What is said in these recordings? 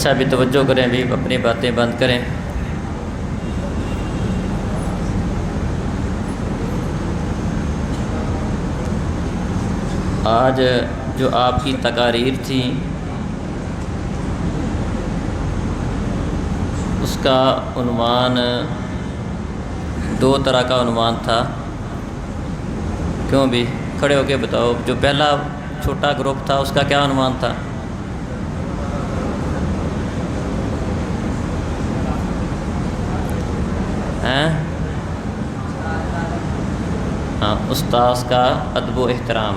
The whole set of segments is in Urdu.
اچھا بھی توجہ کریں، بھی اپنی باتیں بند کریں۔ آج جو آپ کی تقاریر تھی اس کا عنوان دو طرح کا عنوان تھا۔ کیوں بھی کھڑے ہو کے بتاؤ، جو پہلا چھوٹا گروپ تھا اس کا کیا عنوان تھا؟ ہاں، استاذ کا ادب و احترام۔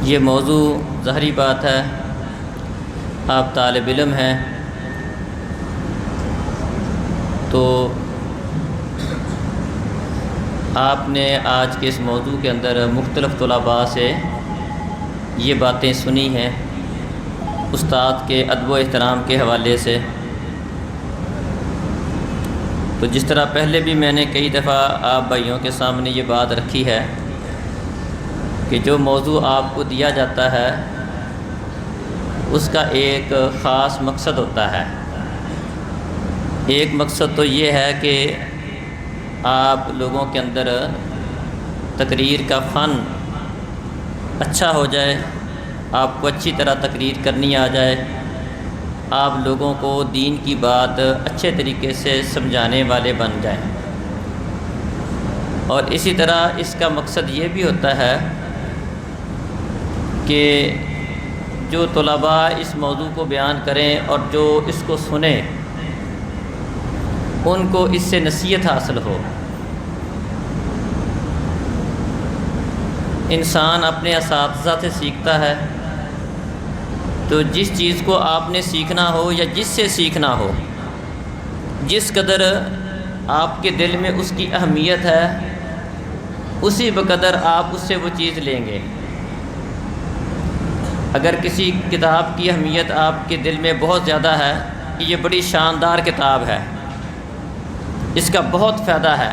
یہ موضوع ظاہری بات ہے، آپ طالب علم ہیں تو آپ نے آج کے اس موضوع کے اندر مختلف طلباء سے یہ باتیں سنی ہیں استاد کے ادب و احترام کے حوالے سے۔ تو جس طرح پہلے بھی میں نے کئی دفعہ آپ بھائیوں کے سامنے یہ بات رکھی ہے کہ جو موضوع آپ کو دیا جاتا ہے اس کا ایک خاص مقصد ہوتا ہے۔ ایک مقصد تو یہ ہے کہ آپ لوگوں کے اندر تقریر کا فن اچھا ہو جائے، آپ کو اچھی طرح تقریر کرنی آ جائے، آپ لوگوں کو دین کی بات اچھے طریقے سے سمجھانے والے بن جائیں۔ اور اسی طرح اس کا مقصد یہ بھی ہوتا ہے کہ جو طلباء اس موضوع کو بیان کریں اور جو اس کو سنیں ان کو اس سے نصیحت حاصل ہو۔ انسان اپنے اساتذہ سے سیکھتا ہے، تو جس چیز کو آپ نے سیکھنا ہو یا جس سے سیکھنا ہو، جس قدر آپ کے دل میں اس کی اہمیت ہے اسی بقدر آپ اس سے وہ چیز لیں گے۔ اگر کسی کتاب کی اہمیت آپ کے دل میں بہت زیادہ ہے کہ یہ بڑی شاندار کتاب ہے، اس کا بہت فائدہ ہے،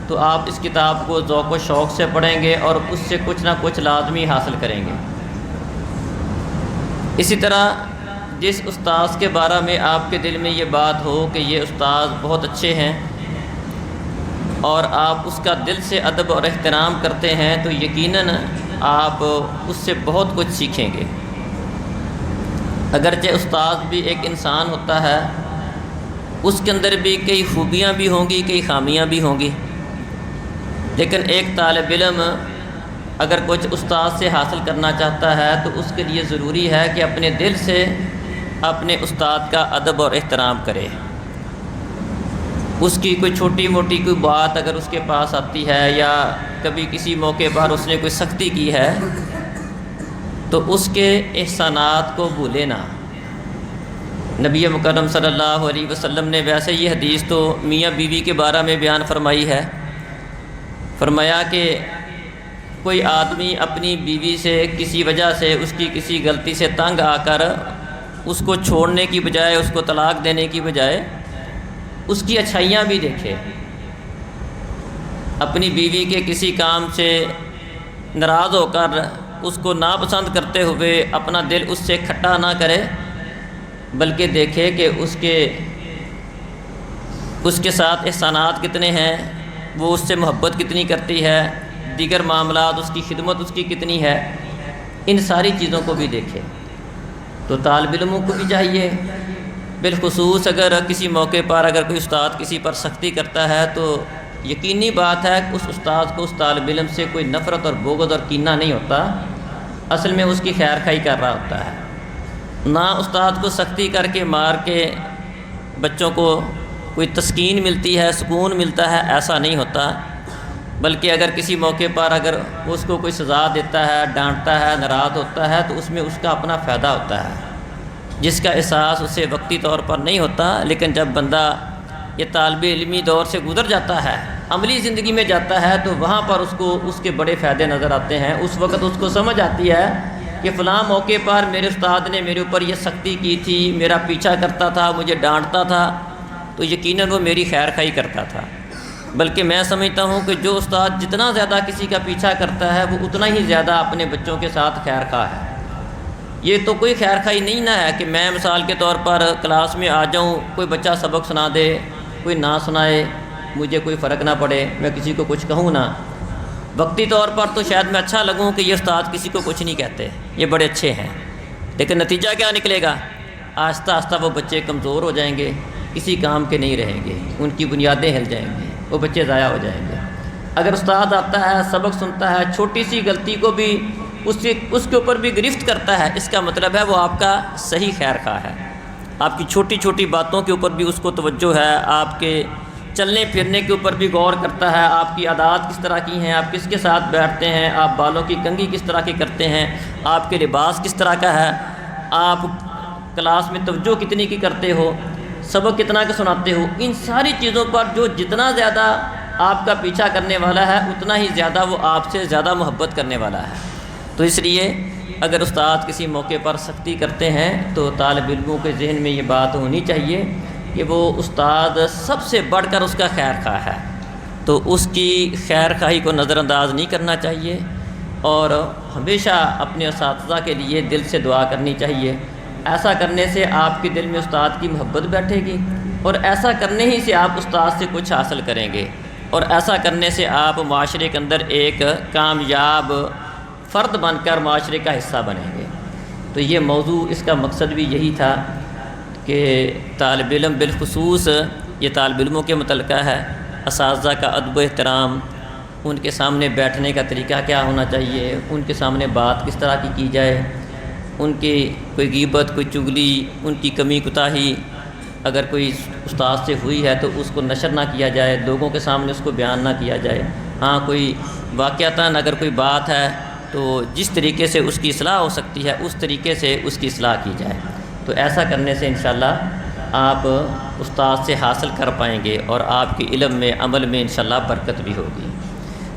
تو آپ اس کتاب کو ذوق و شوق سے پڑھیں گے اور اس سے کچھ نہ کچھ لازمی حاصل کریں گے۔ اسی طرح جس استاذ کے بارے میں آپ کے دل میں یہ بات ہو کہ یہ استاذ بہت اچھے ہیں اور آپ اس کا دل سے ادب اور احترام کرتے ہیں، تو یقیناً آپ اس سے بہت کچھ سیکھیں گے۔ اگرچہ استاذ بھی ایک انسان ہوتا ہے، اس کے اندر بھی کئی خوبیاں بھی ہوں گی، کئی خامیاں بھی ہوں گی، لیکن ایک طالب علم اگر کچھ استاد سے حاصل کرنا چاہتا ہے تو اس کے لیے ضروری ہے کہ اپنے دل سے اپنے استاد کا ادب اور احترام کرے۔ اس کی کوئی چھوٹی موٹی کوئی بات اگر اس کے پاس آتی ہے یا کبھی کسی موقع پر اس نے کوئی سختی کی ہے تو اس کے احسانات کو بھولے نہ۔ نبی مکرم صلی اللہ علیہ وسلم نے ویسے یہ حدیث تو میاں بیوی کے بارے میں بیان فرمائی ہے، فرمایا کہ کوئی آدمی اپنی بیوی سے کسی وجہ سے اس کی کسی غلطی سے تنگ آ کر اس کو چھوڑنے کی بجائے، اس کو طلاق دینے کی بجائے اس کی اچھائیاں بھی دیکھے، اپنی بیوی کے کسی کام سے ناراض ہو کر اس کو ناپسند کرتے ہوئے اپنا دل اس سے کھٹا نہ کرے، بلکہ دیکھے کہ اس کے ساتھ احسانات کتنے ہیں، وہ اس سے محبت کتنی کرتی ہے، دیگر معاملات اس کی خدمت اس کی کتنی ہے، ان ساری چیزوں کو بھی دیکھے۔ تو طالب علموں کو بھی چاہیے، بالخصوص اگر کسی موقع پر اگر کوئی استاد کسی پر سختی کرتا ہے تو یقینی بات ہے کہ اس استاد کو اس طالب علم سے کوئی نفرت اور بغض اور کینہ نہیں ہوتا، اصل میں اس کی خیر خواہی کر رہا ہوتا ہے۔ نہ استاد کو سختی کر کے مار کے بچوں کو کوئی تسکین ملتی ہے، سکون ملتا ہے، ایسا نہیں ہوتا، بلکہ اگر کسی موقع پر اگر اس کو کوئی سزا دیتا ہے، ڈانٹتا ہے، ناراض ہوتا ہے تو اس میں اس کا اپنا فائدہ ہوتا ہے، جس کا احساس اسے وقتی طور پر نہیں ہوتا، لیکن جب بندہ یہ طالب علمی دور سے گزر جاتا ہے، عملی زندگی میں جاتا ہے، تو وہاں پر اس کو اس کے بڑے فائدے نظر آتے ہیں۔ اس وقت اس کو سمجھ آتی ہے کہ فلاں موقع پر میرے استاد نے میرے اوپر یہ سختی کی تھی، میرا پیچھا کرتا تھا، مجھے ڈانٹتا تھا، تو یقیناً وہ میری خیر خواہی کرتا تھا۔ بلکہ میں سمجھتا ہوں کہ جو استاد جتنا زیادہ کسی کا پیچھا کرتا ہے وہ اتنا ہی زیادہ اپنے بچوں کے ساتھ خیر خواہ ہے۔ یہ تو کوئی خیر خواہی نہیں نہ ہے کہ میں مثال کے طور پر کلاس میں آ جاؤں، کوئی بچہ سبق سنا دے، کوئی نہ سنائے، مجھے کوئی فرق نہ پڑے، میں کسی کو کچھ کہوں نہ۔ وقتی طور پر تو شاید میں اچھا لگوں کہ یہ استاد کسی کو کچھ نہیں کہتے، یہ بڑے اچھے ہیں، لیکن نتیجہ کیا نکلے گا؟ آہستہ آہستہ وہ بچے کمزور ہو جائیں گے، کسی کام کے نہیں رہیں گے، ان کی بنیادیں ہل جائیں گی، وہ بچے ضائع ہو جائیں گے۔ اگر استاد آتا ہے، سبق سنتا ہے، چھوٹی سی غلطی کو بھی اس کے اوپر بھی گرفت کرتا ہے، اس کا مطلب ہے وہ آپ کا صحیح خیر خواہ ہے، آپ کی چھوٹی چھوٹی باتوں کے اوپر بھی اس کو توجہ ہے، آپ کے چلنے پھرنے کے اوپر بھی غور کرتا ہے، آپ کی عادات کس طرح کی ہیں، آپ کس کے ساتھ بیٹھتے ہیں، آپ بالوں کی کنگھی کس طرح کی کرتے ہیں، آپ کے لباس کس طرح کا ہے، آپ کلاس میں توجہ کتنی کی کرتے ہو، سبق کتنا کے سناتے ہو، ان ساری چیزوں پر جو جتنا زیادہ آپ کا پیچھا کرنے والا ہے اتنا ہی زیادہ وہ آپ سے زیادہ محبت کرنے والا ہے۔ تو اس لیے اگر استاد کسی موقع پر سختی کرتے ہیں تو طالب علموں کے ذہن میں یہ بات ہونی چاہیے کہ وہ استاد سب سے بڑھ کر اس کا خیر خواہ ہے، تو اس کی خیر خواہی کو نظر انداز نہیں کرنا چاہیے، اور ہمیشہ اپنے اساتذہ کے لیے دل سے دعا کرنی چاہیے۔ ایسا کرنے سے آپ کے دل میں استاد کی محبت بیٹھے گی، اور ایسا کرنے ہی سے آپ استاد سے کچھ حاصل کریں گے، اور ایسا کرنے سے آپ معاشرے کے اندر ایک کامیاب فرد بن کر معاشرے کا حصہ بنیں گے۔ تو یہ موضوع، اس کا مقصد بھی یہی تھا کہ طالب علم بالخصوص یہ طالب علموں کے متعلقہ ہے، اساتذہ کا ادب و احترام، ان کے سامنے بیٹھنے کا طریقہ کیا ہونا چاہیے، ان کے سامنے بات کس طرح کی جائے، ان کی کوئی غیبت، کوئی چغلی، ان کی کمی کوتاہی اگر کوئی استاد سے ہوئی ہے تو اس کو نشر نہ کیا جائے، لوگوں کے سامنے اس کو بیان نہ کیا جائے۔ ہاں کوئی واقعتاً اگر کوئی بات ہے تو جس طریقے سے اس کی اصلاح ہو سکتی ہے اس طریقے سے اس کی اصلاح کی جائے۔ تو ایسا کرنے سے انشاءاللہ آپ استاد سے حاصل کر پائیں گے، اور آپ کے علم میں، عمل میں انشاءاللہ برکت بھی ہوگی۔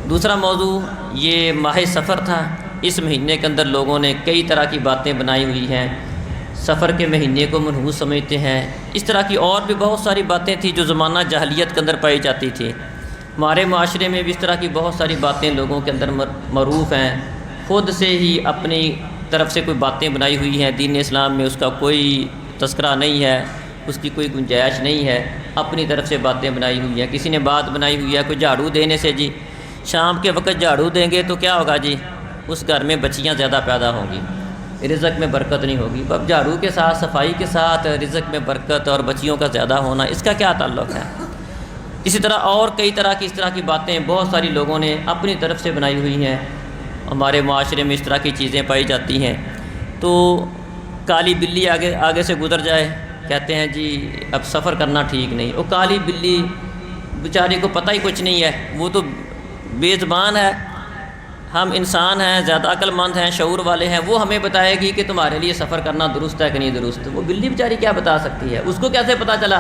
دوسرا موضوع یہ ماہ سفر تھا۔ اس مہینے کے اندر لوگوں نے کئی طرح کی باتیں بنائی ہوئی ہیں، سفر کے مہینے کو منحوس سمجھتے ہیں، اس طرح کی اور بھی بہت ساری باتیں تھیں جو زمانہ جاہلیت کے اندر پائی جاتی تھی۔ ہمارے معاشرے میں بھی اس طرح کی بہت ساری باتیں لوگوں کے اندر معروف ہیں، خود سے ہی اپنی طرف سے کوئی باتیں بنائی ہوئی ہیں، دین اسلام میں اس کا کوئی تذکرہ نہیں ہے، اس کی کوئی گنجائش نہیں ہے، اپنی طرف سے باتیں بنائی ہوئی ہیں۔ کسی نے بات بنائی ہوئی ہے کوئی جھاڑو دینے سے، جی شام کے وقت جھاڑو دیں گے تو کیا ہوگا جی، اس گھر میں بچیاں زیادہ پیدا ہوں گی، رزق میں برکت نہیں ہوگی۔ اب جھاڑو کے ساتھ، صفائی کے ساتھ رزق میں برکت اور بچیوں کا زیادہ ہونا، اس کا کیا تعلق ہے؟ اسی طرح اور کئی طرح کی اس طرح کی باتیں بہت ساری لوگوں نے اپنی طرف سے بنائی ہوئی ہیں۔ ہمارے معاشرے میں اس طرح کی چیزیں پائی جاتی ہیں۔ تو کالی بلی آگے سے گزر جائے، کہتے ہیں جی اب سفر کرنا ٹھیک نہیں۔ وہ کالی بلی بیچاری کو پتہ ہی کچھ نہیں ہے، وہ تو بے زبان ہے، ہم انسان ہیں، زیادہ عقل مند ہیں، شعور والے ہیں، وہ ہمیں بتائے گی کہ تمہارے لیے سفر کرنا درست ہے کہ نہیں درست۔ وہ بلی بیچاری کیا بتا سکتی ہے؟ اس کو کیسے پتہ چلا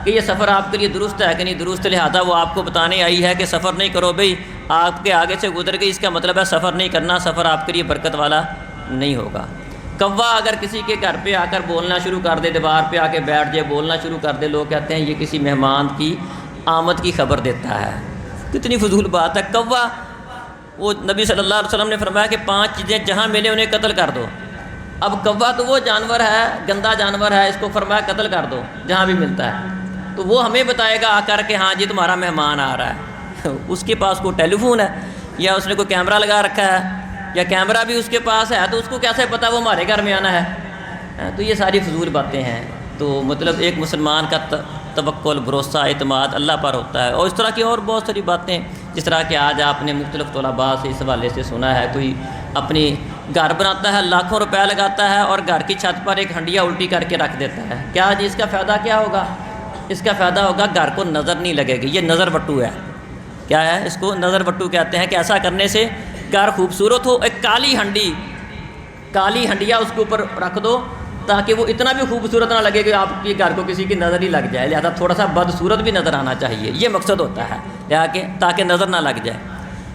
کہ یہ سفر آپ کے لیے درست ہے کہ نہیں درست؟ لہٰذا وہ آپ کو بتانے آئی ہے کہ سفر نہیں کرو بھئی، آپ کے آگے سے گزر گئی، اس کا مطلب ہے سفر نہیں کرنا، سفر آپ کے لیے برکت والا نہیں ہوگا۔ کوا اگر کسی کے گھر پہ آ کر بولنا شروع کر دے، دیوار پہ آ کے بیٹھ جائے، بولنا شروع کر دے، لوگ کہتے ہیں یہ کسی مہمان کی آمد کی خبر دیتا ہے۔ کتنی فضول بات ہے۔ کوا، وہ نبی صلی اللہ علیہ وسلم نے فرمایا کہ 5 چیزیں جہاں ملے انہیں قتل کر دو۔ اب کوا تو وہ جانور ہے، گندا جانور ہے، اس کو فرمایا قتل کر دو جہاں بھی ملتا ہے۔ تو وہ ہمیں بتائے گا آ کر کہ ہاں جی تمہارا مہمان آ رہا ہے۔ اس کے پاس کوئی ٹیلی فون ہے یا اس نے کوئی کیمرہ لگا رکھا ہے، یا کیمرہ بھی اس کے پاس ہے تو اس کو کیسے پتہ وہ ہمارے گھر میں آنا ہے؟ تو یہ ساری فضول باتیں ہیں۔ تو مطلب ایک مسلمان کا توکل، بھروسہ، اعتماد اللہ پر ہوتا ہے۔ اور اس طرح کی اور بہت ساری باتیں، جس طرح کہ آج آپ نے مختلف طلباء سے اس حوالے سے سنا ہے، کوئی اپنی گھر بناتا ہے، لاکھوں روپے لگاتا ہے اور گھر کی چھت پر ایک ہنڈیا الٹی کر کے رکھ دیتا ہے۔ کیا جی اس کا فائدہ کیا ہوگا؟ اس کا فائدہ ہوگا گھر کو نظر نہیں لگے گی۔ یہ نظر وٹو ہے۔ کیا ہے؟ اس کو نظر وٹو کہتے ہیں کہ ایسا کرنے سے گھر خوبصورت ہو۔ ایک کالی ہنڈیا اس کے اوپر رکھ دو تاکہ وہ اتنا بھی خوبصورت نہ لگے کہ آپ کے گھر کو کسی کی نظر ہی لگ جائے، لہذا تھوڑا سا بدصورت بھی نظر آنا چاہیے، یہ مقصد ہوتا ہے تاکہ نظر نہ لگ جائے۔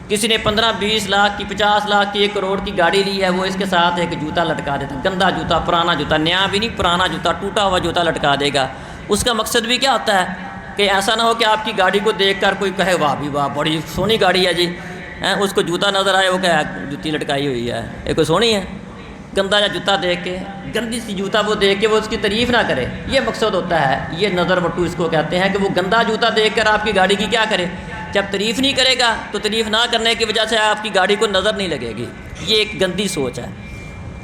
کسی نے 15-20 لاکھ کی، 50 لاکھ کی، 1 کروڑ کی گاڑی لی ہے، وہ اس کے ساتھ ایک جوتا لٹکا دیتا، گندا جوتا، پرانا جوتا، نیا بھی نہیں، پرانا جوتا، ٹوٹا ہوا جوتا لٹکا دے گا۔ اس کا مقصد بھی کیا ہوتا ہے کہ ایسا نہ ہو کہ آپ کی گاڑی کو دیکھ کر کوئی کہے واہ بھی واہ بڑی سونی گاڑی ہے جی، اس کو جوتا نظر آئے، وہ کہے جوتی لٹکائی ہوئی ہے، یہ کوئی سونی ہے؟ گندا یا جوتا دیکھ کے، گندی سی جوتا وہ دیکھ کے وہ اس کی تعریف نہ کرے، یہ مقصد ہوتا ہے۔ یہ نظر وٹو اس کو کہتے ہیں کہ وہ گندا جوتا دیکھ کر آپ کی گاڑی کی کیا کرے، جب تعریف نہیں کرے گا تو تعریف نہ کرنے کی وجہ سے آپ کی گاڑی کو نظر نہیں لگے گی، یہ ایک گندی سوچ ہے۔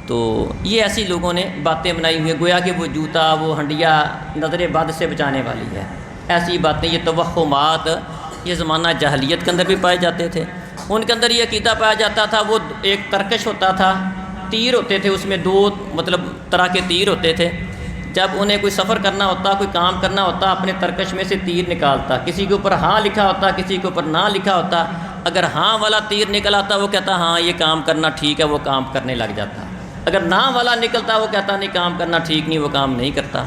تو یہ ایسی لوگوں نے باتیں بنائی ہوئی ہیں، گویا کہ وہ جوتا، وہ ہنڈیا نظر بد سے بچانے والی ہے۔ ایسی باتیں، یہ توہمات یہ زمانہ جاہلیت کے اندر بھی پائے جاتے تھے۔ ان کے اندر یہ عقیدہ پایا جاتا تھا، وہ ایک ترکش ہوتا تھا، تیر ہوتے تھے، اس میں دو طرح کے تیر ہوتے تھے۔ جب انہیں کوئی سفر کرنا ہوتا، کوئی کام کرنا ہوتا، اپنے ترکش میں سے تیر نکالتا، کسی کے اوپر ہاں لکھا ہوتا، کسی کے اوپر نہ لکھا ہوتا۔ اگر ہاں والا تیر نکل آتا وہ کہتا ہاں یہ کام کرنا ٹھیک ہے، وہ کام کرنے لگ جاتا۔ اگر نہ والا نکلتا وہ کہتا نہیں کام کرنا ٹھیک نہیں، وہ کام نہیں کرتا۔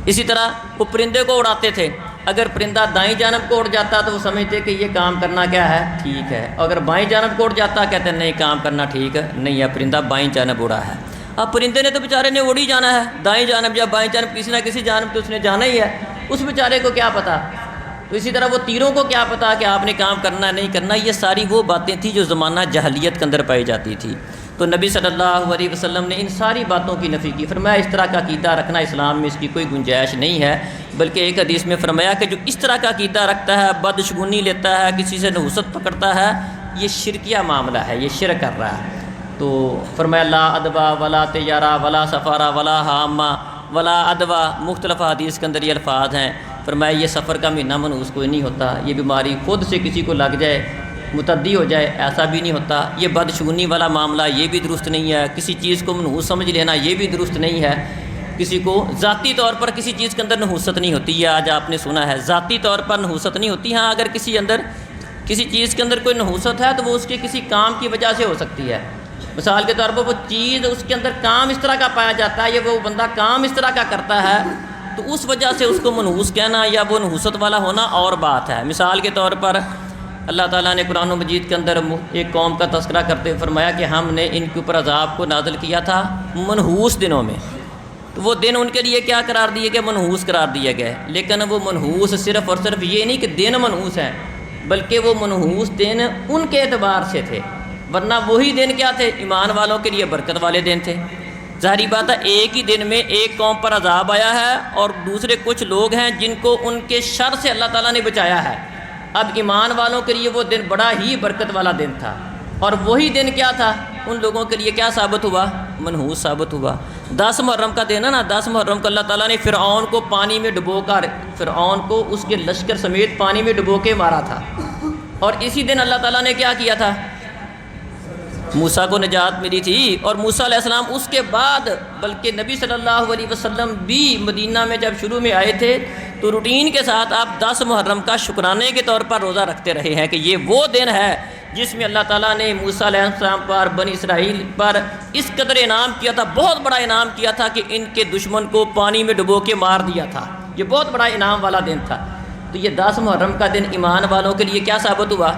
اسی طرح وہ پرندے کو اڑاتے تھے، اگر پرندہ دائیں جانب کو اڑ جاتا تو وہ سمجھتے کہ یہ کام کرنا کیا ہے، ٹھیک ہے، اگر بائیں جانب کو اڑ جاتا کہتے ہیں نہیں کام کرنا ٹھیک نہیں ہے، پرندہ بائیں جانب اڑا ہے۔ اب پرندے نے تو بیچارے نے اڑ ہی جانا ہے، دائیں جانب یا بائیں جانب کسی نہ کسی جانب تو اس نے جانا ہی ہے، اس بیچارے کو کیا پتہ۔ تو اسی طرح وہ تیروں کو کیا پتہ کہ آپ نے کام کرنا نہیں کرنا۔ یہ ساری وہ باتیں تھیں جو زمانہ جاہلیت کے اندر پائی جاتی تھی۔ تو نبی صلی اللہ علیہ وسلم نے ان ساری باتوں کی نفی کی، فرمایا اس طرح کا عقیدہ رکھنا اسلام میں اس کی کوئی گنجائش نہیں ہے، بلکہ ایک حدیث میں فرمایا کہ جو اس طرح کا عقیدہ رکھتا ہے، بدشگونی لیتا ہے، کسی سے نحوست پکڑتا ہے، یہ شرکیہ معاملہ ہے، یہ شرک کر رہا ہے۔ تو فرمایا لا ادوا ولا تجارہ ولا سفارہ ولا حامہ ولا ادوا، مختلف حدیث کے اندر یہ الفاظ ہیں۔ فرمایا یہ سفر کا مہینہ منحوس کوئی نہیں ہوتا، یہ بیماری خود سے کسی کو لگ جائے متعدی ہو جائے ایسا بھی نہیں ہوتا، یہ بدشگونی والا معاملہ یہ بھی درست نہیں ہے، کسی چیز کو منحوس سمجھ لینا یہ بھی درست نہیں ہے۔ کسی کو ذاتی طور پر کسی چیز کے اندر نحوست نہیں ہوتی، یہ آج آپ نے سنا ہے، ذاتی طور پر نحوست نہیں ہوتی۔ ہاں اگر کسی چیز کے اندر کوئی نحوست ہے تو وہ اس کے کسی کام کی وجہ سے ہو سکتی ہے۔ مثال کے طور پر وہ چیز اس کے اندر کام اس طرح کا پایا جاتا ہے، یا وہ بندہ کام اس طرح کا کرتا ہے، تو اس وجہ سے اس کو منحوس کہنا یا وہ نحوست والا ہونا اور بات ہے۔ مثال کے طور پر اللہ تعالیٰ نے قرآن مجید کے اندر ایک قوم کا تذکرہ کرتے فرمایا کہ ہم نے ان کے اوپر عذاب کو نازل کیا تھا منحوس دنوں میں، تو وہ دن ان کے لیے کیا قرار دیے گئے، منحوس قرار دیے گئے۔ لیکن وہ منحوس صرف اور صرف یہ نہیں کہ دن منحوس ہیں، بلکہ وہ منحوس دن ان کے اعتبار سے تھے، ورنہ وہی دن کیا تھے، ایمان والوں کے لیے برکت والے دن تھے۔ ظاہری بات ہے ایک ہی دن میں ایک قوم پر عذاب آیا ہے، اور دوسرے کچھ لوگ ہیں جن کو ان کے شر سے اللہ تعالیٰ نے بچایا ہے۔ اب ایمان والوں کے لیے وہ دن بڑا ہی برکت والا دن تھا، اور وہی دن کیا تھا، ان لوگوں کے لیے کیا ثابت ہوا، منحوس ثابت ہوا۔ 10 محرم کا دن ہے نا، 10 محرم کو اللہ تعالیٰ نے فرعون کو پانی میں ڈبو کر، فرعون کو اس کے لشکر سمیت پانی میں ڈبو کے مارا تھا، اور اسی دن اللہ تعالیٰ نے کیا کیا تھا، موسیٰ کو نجات ملی تھی۔ اور موسیٰ علیہ السلام اس کے بعد، بلکہ نبی صلی اللہ علیہ وسلم بھی مدینہ میں جب شروع میں آئے تھے تو روٹین کے ساتھ آپ 10 محرم کا شکرانے کے طور پر روزہ رکھتے رہے ہیں کہ یہ وہ دن ہے جس میں اللہ تعالیٰ نے موسیٰ علیہ السلام پر، بنی اسرائیل پر اس قدر انعام کیا تھا، بہت بڑا انعام کیا تھا کہ ان کے دشمن کو پانی میں ڈبو کے مار دیا تھا۔ یہ بہت بڑا انعام والا دن تھا۔ تو یہ 10 محرم کا دن ایمان والوں کے لیے کیا ثابت ہوا،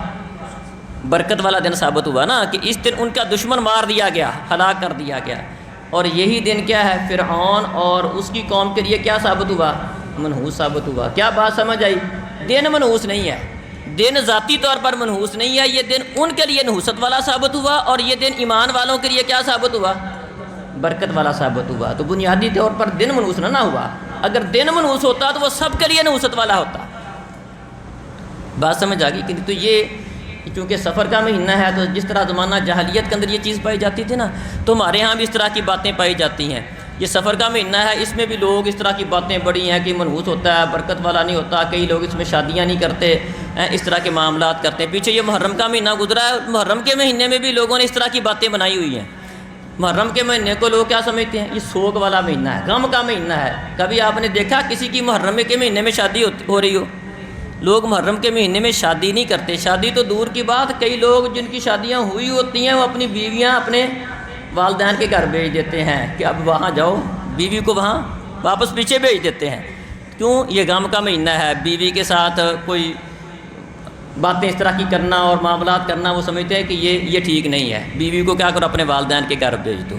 برکت والا دن ثابت ہوا نا، کہ اس دن ان کا دشمن مار دیا گیا، ہلاک کر دیا گیا۔ اور یہی دن کیا ہے، فرعون اور اس کی قوم کے لیے کیا ثابت ہوا، منحوس ثابت ہوا۔ کیا بات سمجھ آئی؟ دن منحوس نہیں ہے، دن ذاتی طور پر منحوس نہیں ہے، یہ دن ان کے لیے نحوست والا ثابت ہوا، اور یہ دن ایمان والوں کے لیے کیا ثابت ہوا، برکت والا ثابت ہوا۔ تو بنیادی طور پر دن منحوس نہ ہوا، اگر دن منحوس ہوتا تو وہ سب کے لیے نحوست والا ہوتا۔ بات سمجھ آ گئی کہ تو یہ چونکہ سفر کا مہینہ ہے، تو جس طرح زمانہ جاہلیت کے اندر یہ چیز پائی جاتی تھی نا، تو ہمارے ہاں بھی اس طرح کی باتیں پائی جاتی ہیں۔ یہ سفر کا مہینہ ہے، اس میں بھی لوگ اس طرح کی باتیں بڑی ہیں کہ منحوس ہوتا ہے، برکت والا نہیں ہوتا، کئی لوگ اس میں شادیاں نہیں کرتے، اس طرح کے معاملات کرتے ہیں۔ پیچھے یہ محرم کا مہینہ گزرا ہے، محرم کے مہینے میں بھی لوگوں نے اس طرح کی باتیں بنائی ہوئی ہیں۔ محرم کے مہینے کو لوگ کیا سمجھتے ہیں، یہ سوگ والا مہینہ ہے، غم کا مہینہ ہے۔ کبھی آپ نے دیکھا کسی کی محرم کے مہینے میں شادی ہو رہی ہو؟ لوگ محرم کے مہینے میں شادی نہیں کرتے، شادی تو دور کی بات، کئی لوگ جن کی شادیاں ہوئی ہوتی ہیں وہ اپنی بیویاں اپنے والدین کے گھر بھیج دیتے ہیں کہ اب وہاں جاؤ، بیوی کو وہاں واپس پیچھے بھیج دیتے ہیں۔ کیوں؟ یہ غم کا مہینہ ہے، بیوی کے ساتھ کوئی باتیں اس طرح کی کرنا اور معاملات کرنا وہ سمجھتے ہیں کہ یہ ٹھیک نہیں ہے، بیوی کو کیا کرو اپنے والدین کے گھر بھیج دو۔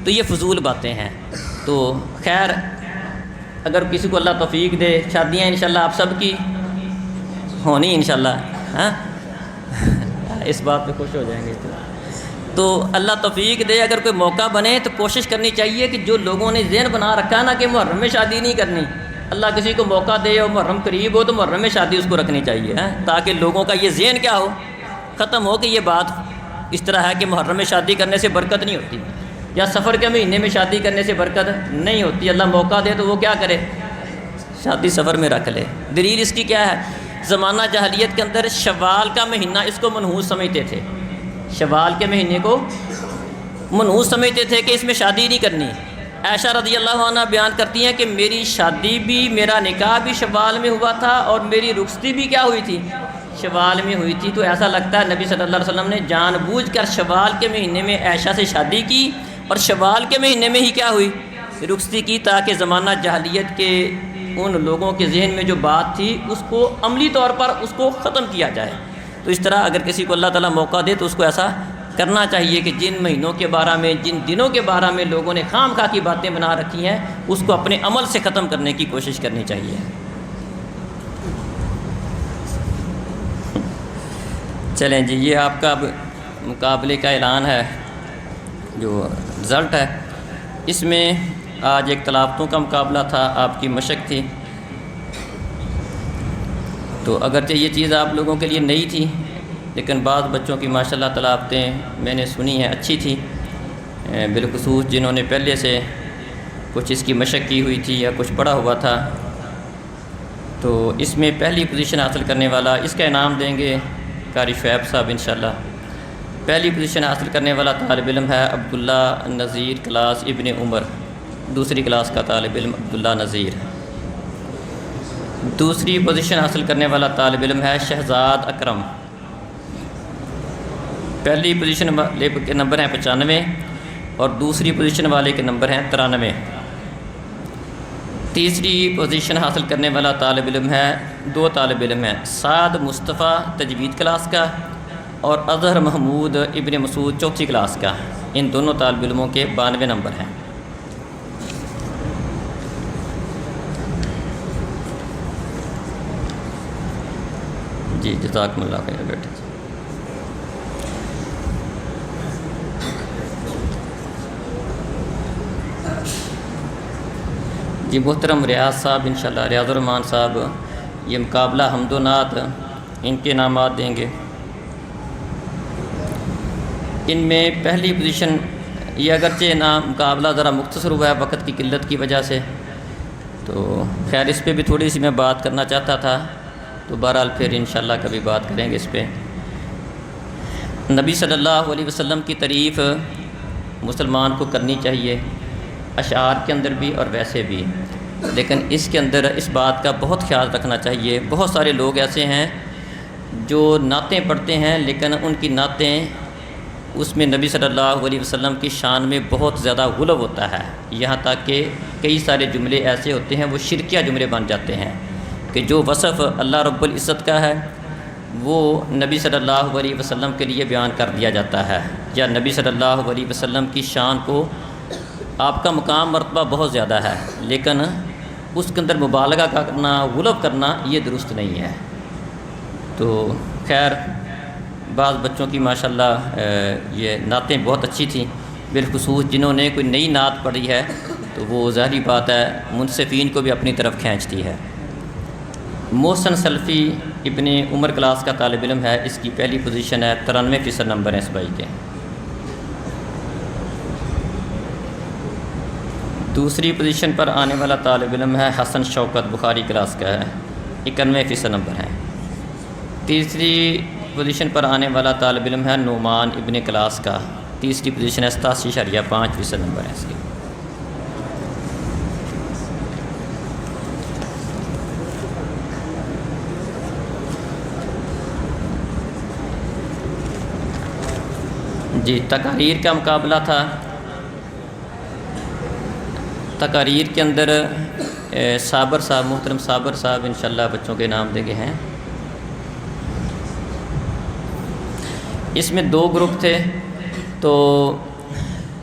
تو یہ فضول باتیں ہیں۔ تو خیر اگر کسی کو اللہ توفیق دے، شادیاں انشاءاللہ آپ سب کی ہونی انشاءاللہ، ہاں اس بات پہ خوش ہو جائیں گے۔ تو اللہ توفیق دے، اگر کوئی موقع بنے تو کوشش کرنی چاہیے کہ جو لوگوں نے ذہن بنا رکھا ہے نا کہ محرم میں شادی نہیں کرنی، اللہ کسی کو موقع دے اور محرم قریب ہو تو محرم میں شادی اس کو رکھنی چاہیے تاکہ لوگوں کا یہ ذہن کیا ہو، ختم ہو کہ یہ بات اس طرح ہے کہ محرم میں شادی کرنے سے برکت نہیں ہوتی یا سفر کے مہینے میں شادی کرنے سے برکت نہیں ہوتی، اللہ موقع دے تو وہ کیا کرے، شادی سفر میں رکھ لے۔ دلیل اس کی کیا ہے؟ زمانہ جاہلیت کے اندر شوال کا مہینہ اس کو منحوس سمجھتے تھے، شوال کے مہینے کو منحوس سمجھتے تھے کہ اس میں شادی نہیں کرنی۔ عائشہ رضی اللہ عنہ بیان کرتی ہیں کہ میری شادی بھی، میرا نکاح بھی شوال میں ہوا تھا اور میری رخصتی بھی کیا ہوئی تھی، شوال میں ہوئی تھی۔ تو ایسا لگتا ہے نبی صلی اللہ علیہ وسلم نے جان بوجھ کر شوال کے مہینے میں عائشہ سے شادی کی اور شوال کے مہینے میں ہی کیا ہوئی، رخصتی کی، تاکہ زمانہ جاہلیت کے ان لوگوں کے ذہن میں جو بات تھی اس کو عملی طور پر اس کو ختم کیا جائے۔ تو اس طرح اگر کسی کو اللہ تعالیٰ موقع دے تو اس کو ایسا کرنا چاہیے کہ جن مہینوں کے بارے میں، جن دنوں کے بارے میں لوگوں نے خام خواہ کی باتیں بنا رکھی ہیں اس کو اپنے عمل سے ختم کرنے کی کوشش کرنی چاہیے۔ چلیں جی، یہ آپ کا اب مقابلے کا اعلان ہے، جو رزلٹ ہے۔ اس میں آج ایک تلاوتوں کا مقابلہ تھا، آپ کی مشق تھی، تو اگرچہ یہ چیز آپ لوگوں کے لیے نئی تھی لیکن بعض بچوں کی ماشاءاللہ تلاوتیں میں نے سنی ہیں، اچھی تھی، بالخصوص جنہوں نے پہلے سے کچھ اس کی مشق کی ہوئی تھی یا کچھ پڑھا ہوا تھا۔ تو اس میں پہلی پوزیشن حاصل کرنے والا، اس کا انعام دیں گے قاری شعیب صاحب انشاءاللہ۔ پہلی پوزیشن حاصل کرنے والا طالب علم ہے عبداللہ نذیر، کلاس ابن عمر، دوسری کلاس کا طالب علم عبداللہ نذیر۔ دوسری پوزیشن حاصل کرنے والا طالب علم ہے شہزاد اکرم۔ پہلی پوزیشن والے کے نمبر ہیں 95 اور دوسری پوزیشن والے کے نمبر ہیں 93۔ تیسری پوزیشن حاصل کرنے والا طالب علم ہے، دو طالب علم ہیں، سعد مصطفیٰ تجوید کلاس کا اور اظہر محمود ابن مسعود چوتھی کلاس کا۔ ان دونوں طالب علموں کے 92 نمبر ہیں۔ جی جزاکم اللہ خیر بیٹے۔ جی محترم ریاض صاحب انشاءاللہ، ریاض الرحمان صاحب، یہ مقابلہ حمد و نعت، ان کے انعامات دیں گے۔ ان میں پہلی پوزیشن، یہ اگرچہ مقابلہ ذرا مختصر ہوا ہے وقت کی قلت کی وجہ سے، تو خیر اس پہ بھی تھوڑی سی میں بات کرنا چاہتا تھا، تو بہرحال پھر انشاءاللہ کبھی بات کریں گے اس پہ۔ نبی صلی اللہ علیہ وسلم کی تعریف مسلمان کو کرنی چاہیے، اشعار کے اندر بھی اور ویسے بھی، لیکن اس کے اندر اس بات کا بہت خیال رکھنا چاہیے۔ بہت سارے لوگ ایسے ہیں جو نعتیں پڑھتے ہیں لیکن ان کی نعتیں اس میں نبی صلی اللہ علیہ وسلم کی شان میں بہت زیادہ غلو ہوتا ہے، یہاں تک کہ کئی سارے جملے ایسے ہوتے ہیں وہ شرکیہ جملے بن جاتے ہیں کہ جو وصف اللہ رب العزت کا ہے وہ نبی صلی اللہ علیہ وسلم کے لیے بیان کر دیا جاتا ہے، یا نبی صلی اللہ علیہ وسلم کی شان کو، آپ کا مقام مرتبہ بہت زیادہ ہے لیکن اس کے اندر مبالغہ کرنا، غلو کرنا یہ درست نہیں ہے۔ تو خیر بعض بچوں کی ماشاءاللہ یہ نعتیں بہت اچھی تھیں، بالخصوص جنہوں نے کوئی نئی نعت پڑھی ہے تو وہ ظاہری بات ہے منصفین کو بھی اپنی طرف کھینچتی ہے۔ محسن سلفی ابن عمر کلاس کا طالب علم ہے، اس کی پہلی پوزیشن ہے، 93% نمبر ہیں اس بھائی کے۔ دوسری پوزیشن پر آنے والا طالب علم ہے حسن شوکت، بخاری کلاس کا ہے، 91% نمبر ہیں۔ تیسری پوزیشن پر آنے والا طالب علم ہے نعمان ابن کلاس کا، تیسری پوزیشن ہے، 87.5% نمبر ہیں اس کے۔ جی تقاریر کا مقابلہ تھا۔ تقاریر کے اندر صابر صاحب، محترم صابر صاحب انشاءاللہ بچوں کے نام دے گئے ہیں۔ اس میں 2 گروپ تھے، تو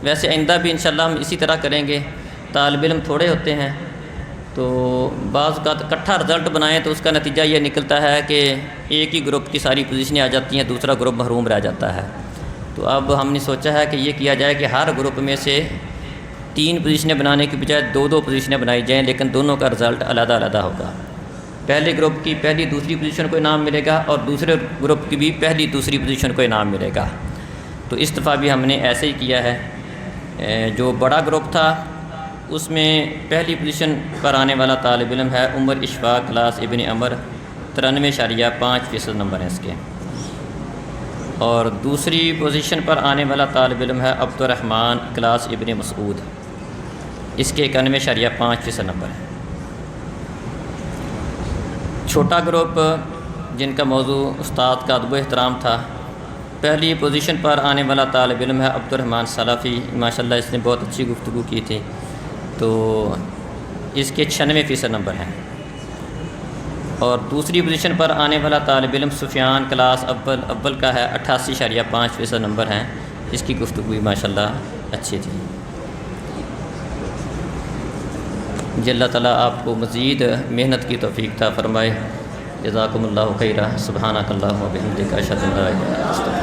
ویسے آئندہ بھی انشاءاللہ ہم اسی طرح کریں گے۔ طالب علم تھوڑے ہوتے ہیں تو بعض کا اکٹھا رزلٹ بنائیں تو اس کا نتیجہ یہ نکلتا ہے کہ ایک ہی گروپ کی ساری پوزیشنیں آ جاتی ہیں، دوسرا گروپ محروم رہ جاتا ہے۔ تو اب ہم نے سوچا ہے کہ یہ کیا جائے کہ ہر گروپ میں سے 3 پوزیشنیں بنانے کی بجائے 2 پوزیشنیں بنائی جائیں، لیکن دونوں کا رزلٹ علیحدہ علیحدہ ہوگا۔ پہلے گروپ کی پہلی دوسری پوزیشن کو انعام ملے گا اور دوسرے گروپ کی بھی پہلی دوسری پوزیشن کو انعام ملے گا۔ تو اس دفعہ بھی ہم نے ایسے ہی کیا ہے۔ جو بڑا گروپ تھا اس میں پہلی پوزیشن پر آنے والا طالب علم ہے عمر اشفاق کلاس ابن عمر، 93.5% نمبر ہیں اس کے، اور دوسری پوزیشن پر آنے والا طالب علم ہے عبد الرحمن کلاس ابن مسعود، اس کے 91.5% نمبر ہیں۔ چھوٹا گروپ جن کا موضوع استاد کا ادب و احترام تھا، پہلی پوزیشن پر آنے والا طالب علم ہے عبد الرحمن سلفی، ماشاءاللہ اس نے بہت اچھی گفتگو کی تھی، تو اس کے 96% نمبر ہیں۔ اور دوسری پوزیشن پر آنے والا طالب علم سفیان کلاس اول کا ہے، 88.5% نمبر ہیں، اس کی گفتگو بھی ماشاءاللہ اچھی تھی۔ جی اللہ تعالیٰ آپ کو مزید محنت کی توفیق عطا فرمائے۔ جزاکم اللہ خیرہ۔ سبحانک اللہم و بحمدک، اشہد ان لا الہ الا انت۔